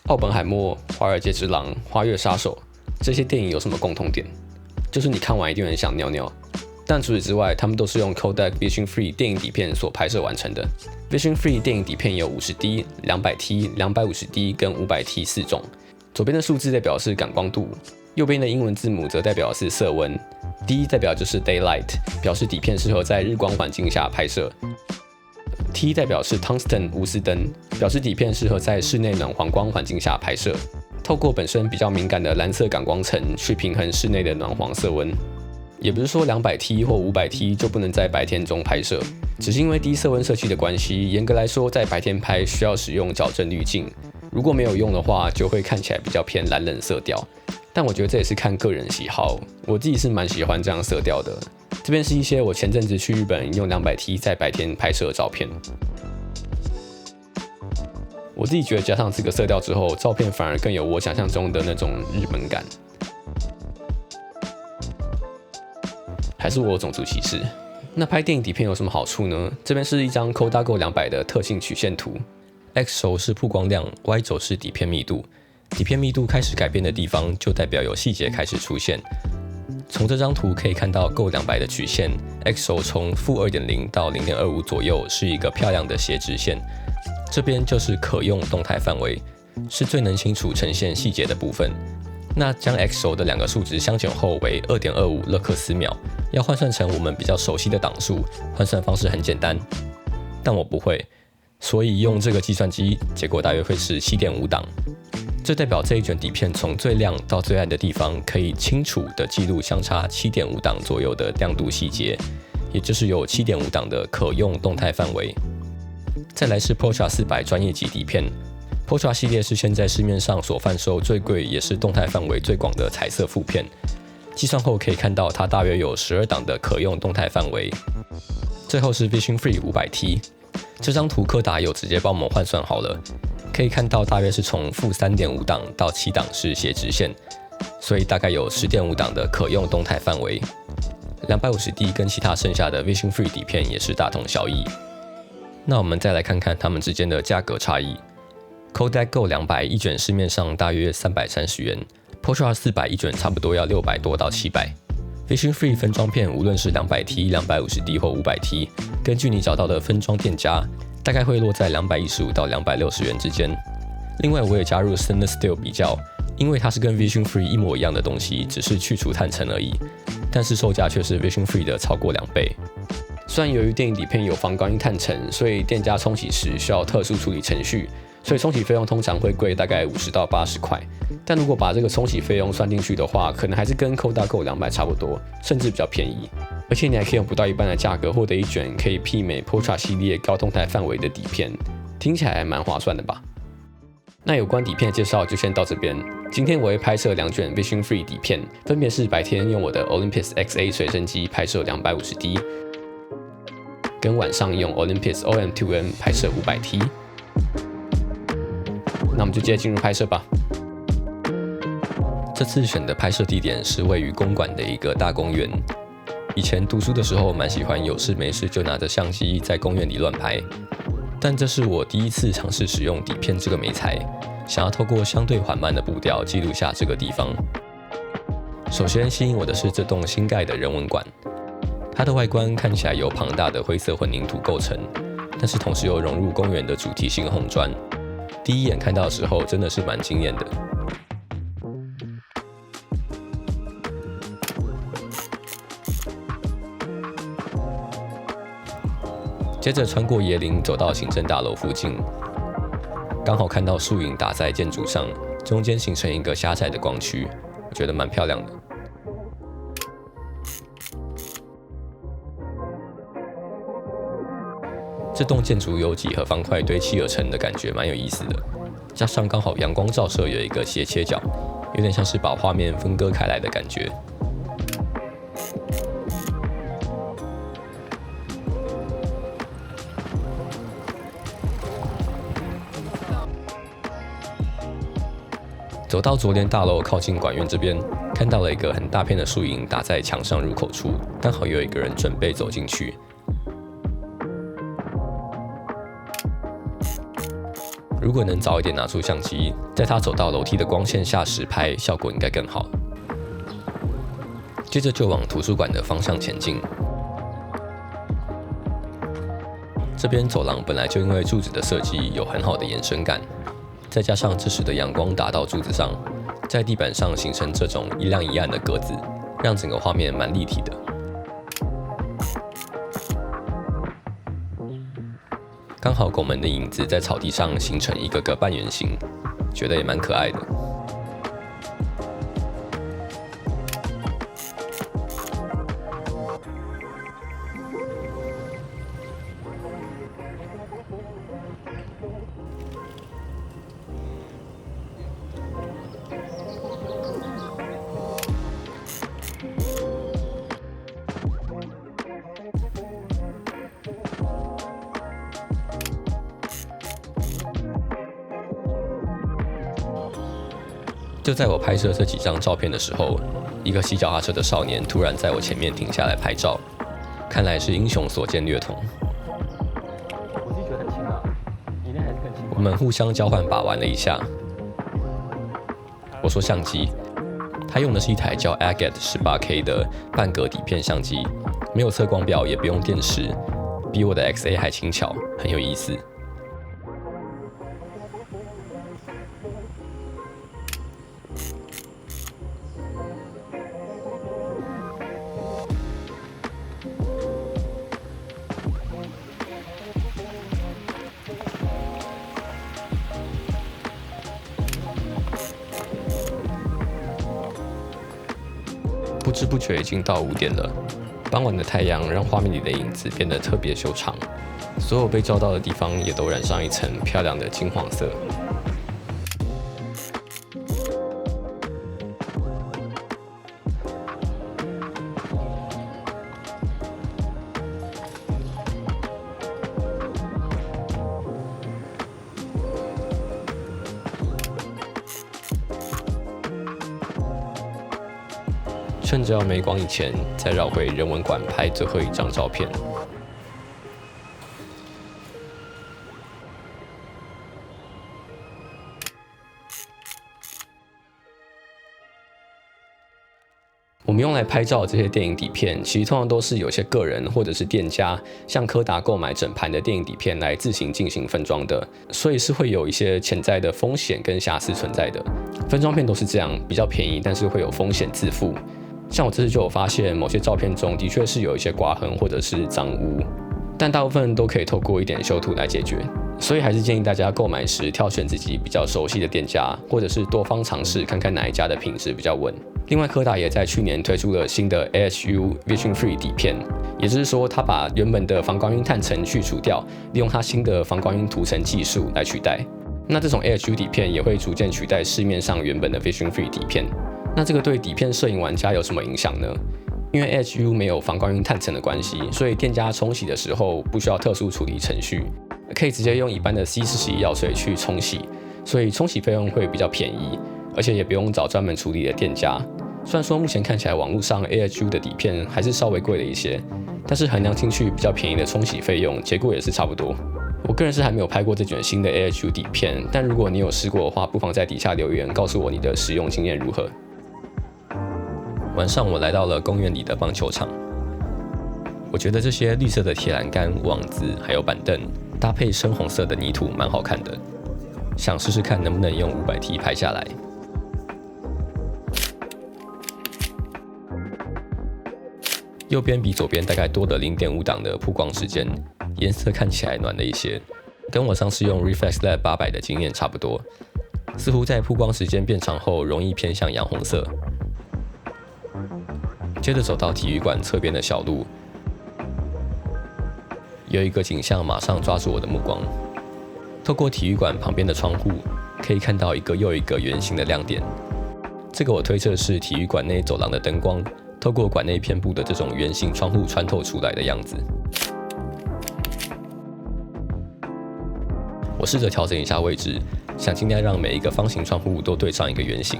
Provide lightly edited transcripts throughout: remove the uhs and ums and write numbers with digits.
奥本海默、华尔街之狼、花月杀手这些电影有什么共同点？就是你看完一定很想尿尿。但除此之外，他们都是用 Kodak Vision Free 电影底片所拍摄完成的。Vision Free 电影底片有 50D、200T、250D 跟 500T 4种。左边的数字代表是感光度，右边的英文字母则代表是色温。D 代表就是 Daylight， 表示底片适合在日光环境下拍摄。T 代表是 Tungsten 钨丝灯，表示底片适合在室内暖黄光环境下拍摄。透过本身比较敏感的蓝色感光层去平衡室内的暖黄色温。也不是说 200T 或 500T 就不能在白天中拍摄，只是因为低色温色系的关系，严格来说在白天拍需要使用矫正滤镜，如果没有用的话，就会看起来比较偏蓝冷色调。但我觉得这也是看个人喜好，我自己是蛮喜欢这样色调的。这边是一些我前阵子去日本用 200T 在白天拍摄的照片。我自己觉得加上这个色调之后，照片反而更有我想象中的那种日本感。还是我有种族歧视？那拍电影底片有什么好处呢？这边是一张 Kodak Go 200的特性曲线图 ，X 轴是曝光量 ，Y 轴是底片密度。底片密度开始改变的地方，就代表有细节开始出现。从这张图可以看到 Go 200的曲线 ，X 轴从-2.0到0.25左右是一个漂亮的斜直线，这边就是可用动态范围，是最能清楚呈现细节的部分。那将 X 轴的两个数值相减后为 2.25 勒克斯秒，要换算成我们比较熟悉的档数，换算方式很简单，但我不会，所以用这个计算机，结果大约会是 7.5 档。这代表这一卷底片从最亮到最暗的地方，可以清楚地记录相差 7.5 档左右的亮度细节，也就是有 7.5 档的可用动态范围。再来是 Portra 400专业级底片。Portra 系列是现在市面上所贩售最贵也是动态范围最广的彩色负片，计算后可以看到它大约有12档的可用动态范围。最后是 Vision Free 500T， 这张图柯达有直接帮我们换算好了，可以看到大约是从-3.5档到7档是斜直线，所以大概有10.5档的可用动态范围。250D 跟其他剩下的 Vision Free 底片也是大同小异。那我们再来看看它们之间的价格差异。Kodak Go 200一卷市面上大约330元 ，Portra 400一卷差不多要600多到700。Vision Free 分装片无论是 200T、250D 或 500T， 根据你找到的分装店家，大概会落在215到260元之间。另外我也加入 Stainless Steel 比较，因为它是跟 Vision Free 一模一样的东西，只是去除碳层而已，但是售价却是 Vision Free 的超过2倍。虽然由于电影底片有防高音碳层，所以店家冲洗时需要特殊处理程序，所以冲洗费用通常会贵大概50到80块。但如果把这个冲洗费用算进去的话，可能还是跟 Kodak Go 200差不多，甚至比较便宜。而且你还可以用不到一半的价格获得一卷可以媲美 Portra 系列高动态范围的底片，听起来还蛮划算的吧？那有关底片的介绍就先到这边。今天我会拍摄2卷 Vision Free 底片，分别是白天用我的 Olympus XA 随身机拍摄 250D， 跟晚上用 Olympus OM2M 拍摄 500T。那我们就直接进入拍摄吧。这次选的拍摄地点是位于公馆的一个大公园。以前读书的时候蛮喜欢有事没事就拿着相机在公园里乱拍，但这是我第一次尝试使用底片这个媒材，想要透过相对缓慢的步调记录下这个地方。首先吸引我的是这栋新盖的人文馆，它的外观看起来由庞大的灰色混凝土构成，但是同时又融入公园的主题性红砖。第一眼看到的时候真的是蛮惊艳的。接着穿过椰林走到行政大楼附近，刚好看到树影打在建筑上，中间形成一个狭窄的光区，我觉得蛮漂亮的。这栋建筑由几何方块堆砌而成的感觉蛮有意思的，加上刚好阳光照射有一个斜切角，有点像是把画面分割开来的感觉。走到左联大楼靠近馆院这边，看到了一个很大片的树影打在墙上入口处，刚好有一个人准备走进去。如果能早一点拿出相机，在他走到楼梯的光线下实拍，效果应该更好。接着就往图书馆的方向前进。这边走廊本来就因为柱子的设计有很好的延伸感，再加上这时的阳光打到柱子上，在地板上形成这种一亮一暗的格子，让整个画面蛮立体的。刚好拱门的影子在草地上形成一个个半圆形，觉得也蛮可爱的。就在我拍摄这几张照片的时候，一个骑脚踏车的少年突然在我前面停下来拍照，看来是英雄所见略同。我自己觉得很轻啊，你那还是更轻。我们互相交换把玩了一下。我说相机，他用的是一台叫 Agate 18K 的半格底片相机，没有测光表，也不用电池，比我的 XA 还轻巧，很有意思。不知不觉已经到5点了，傍晚的太阳让画面里的影子变得特别修长，所有被照到的地方也都染上一层漂亮的金黄色。趁着要没光以前，再绕回人文馆拍最后一张照片。我们用来拍照的这些电影底片，其实通常都是有些个人或者是店家向柯达购买整盘的电影底片来自行进行分装的，所以是会有一些潜在的风险跟瑕疵存在的。分装片都是这样，比较便宜，但是会有风险自负。像我这次就有发现，某些照片中的确是有一些刮痕或者是脏污，但大部分都可以透过一点修图来解决。所以还是建议大家购买时挑选自己比较熟悉的店家，或者是多方尝试看看哪一家的品质比较稳。另外，柯达也在去年推出了新的 AHU Vision Free 底片，也就是说，它把原本的防光晕碳层去除掉，利用它新的防光晕涂层技术来取代。那这种 AHU 底片也会逐渐取代市面上原本的 Vision Free 底片。那这个对底片摄影玩家有什么影响呢？因为 AHU 没有防光晕碳层的关系，所以店家冲洗的时候不需要特殊处理程序，可以直接用一般的 C41药水去冲洗，所以冲洗费用会比较便宜，而且也不用找专门处理的店家。虽然说目前看起来网络上 AHU 的底片还是稍微贵了一些，但是衡量进去比较便宜的冲洗费用，结果也是差不多。我个人是还没有拍过这卷新的 AHU 底片，但如果你有试过的话，不妨在底下留言告诉我你的使用经验如何。晚上我来到了公园里的棒球场，我觉得这些绿色的铁栏杆、网子还有板凳，搭配深红色的泥土蛮好看的，想试试看能不能用500T 拍下来。右边比左边大概多了0.5档的曝光时间，颜色看起来暖了一些，跟我上次用 Reflexlab 800的经验差不多，似乎在曝光时间变长后容易偏向洋红色。接着走到体育馆侧边的小路，有一个景象马上抓住我的目光。透过体育馆旁边的窗户，可以看到一个又一个圆形的亮点。这个我推测是体育馆内走廊的灯光，透过馆内遍布的这种圆形窗户穿透出来的样子。我试着调整一下位置，想尽量让每一个方形窗户都对上一个圆形。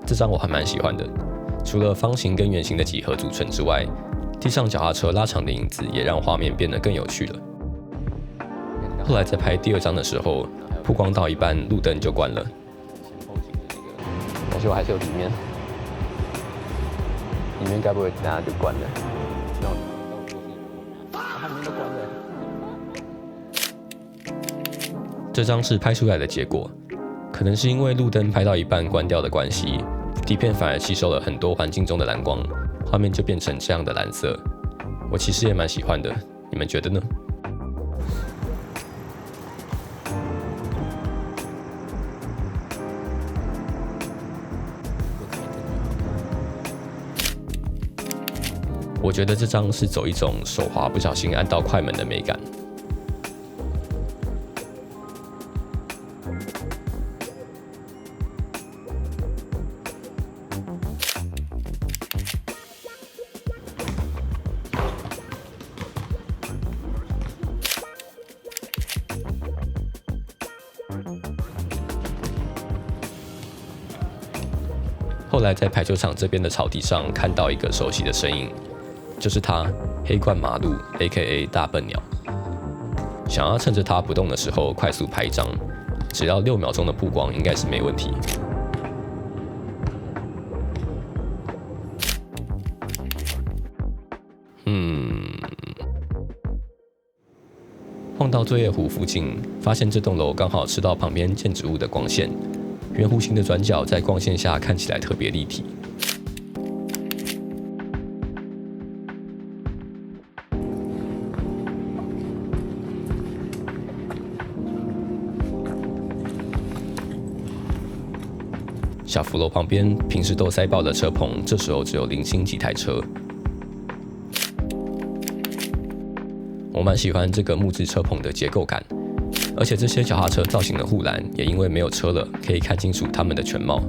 这张我还蛮喜欢的。除了方形跟圆形的几何组成之外，地上脚踏车拉长的影子也让画面变得更有趣了。后来在拍第2张的时候，曝光到一半，路灯就关了。而且我还是有里面该不会等下就关了？它里面都关了。这张是拍出来的结果，可能是因为路灯拍到一半关掉的关系，底片反而吸收了很多环境中的蓝光，画面就变成这样的蓝色。我其实也蛮喜欢的，你们觉得呢？我觉得这张是走一种手滑不小心按到快门的美感。后来在排球场这边的草地上看到一个熟悉的身影。就是他，黑冠马路 （A.K.A. 大笨鸟）。想要趁着他不动的时候快速拍一张，只要6秒钟的曝光应该是没问题。晃到醉月湖附近，发现这栋楼刚好吃到旁边建筑物的光线，圆弧形的转角在光线下看起来特别立体。小福楼旁边平时都塞爆的车棚，这时候只有零星几台车。我蛮喜欢这个木质车棚的结构感，而且这些脚踏车造型的护栏也因为没有车了，可以看清楚它们的全貌。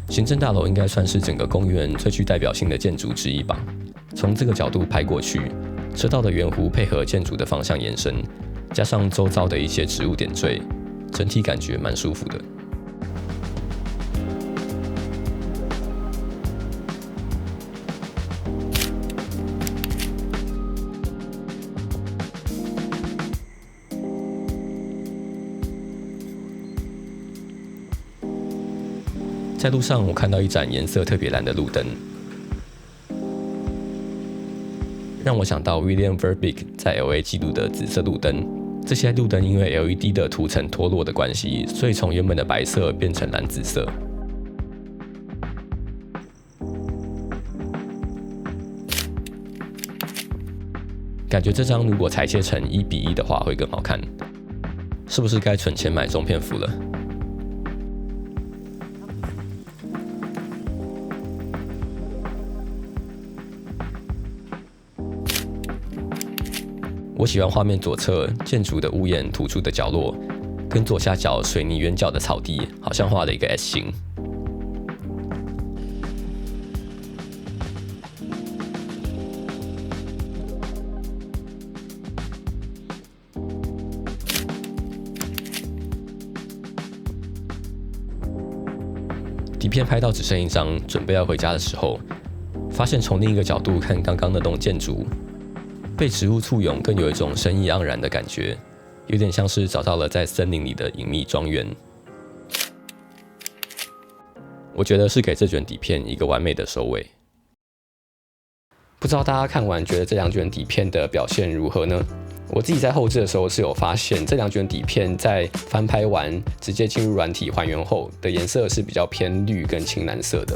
行政大楼应该算是整个公园最具代表性的建筑之一吧。从这个角度拍过去，车道的圆弧配合建筑的方向延伸，加上周遭的一些植物点缀，整体感觉蛮舒服的。在路上，我看到一盏颜色特别蓝的路灯，让我想到 William Verbeek 在 LA 记录的紫色路灯。这些路灯因为 LED 的涂层脱落的关系，所以从原本的白色变成蓝紫色。感觉这张如果裁切成1:1的话会更好看，是不是该存钱买中片幅了？我喜欢画面左侧建筑的屋檐突出的角落，跟左下角水泥圆角的草地，好像画了一个 S 型。底片拍到只剩1张，准备要回家的时候，发现从另一个角度看刚刚那栋建筑。被植物簇拥，更有一种生意盎然的感觉，有点像是找到了在森林里的隐秘庄园。我觉得是给这卷底片一个完美的收尾。不知道大家看完觉得这2卷底片的表现如何呢？我自己在后制的时候是有发现，这2卷底片在翻拍完直接进入软体还原后的颜色是比较偏绿跟青蓝色的，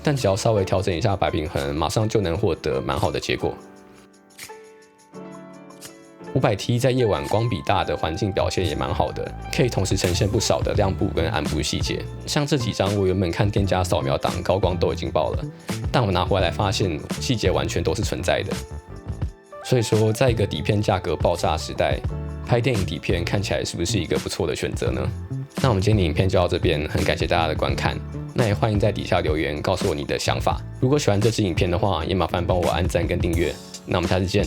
但只要稍微调整一下白平衡，马上就能获得蛮好的结果。500T 在夜晚光比大的环境表现也蛮好的，可以同时呈现不少的亮部跟暗部细节。像这几张我原本看店家扫描档高光都已经爆了，但我拿回来发现细节完全都是存在的。所以说，在一个底片价格爆炸时代，拍电影底片看起来是不是一个不错的选择呢？那我们今天的影片就到这边，很感谢大家的观看。那也欢迎在底下留言告诉我你的想法。如果喜欢这支影片的话，也麻烦帮我按赞跟订阅。那我们下次见。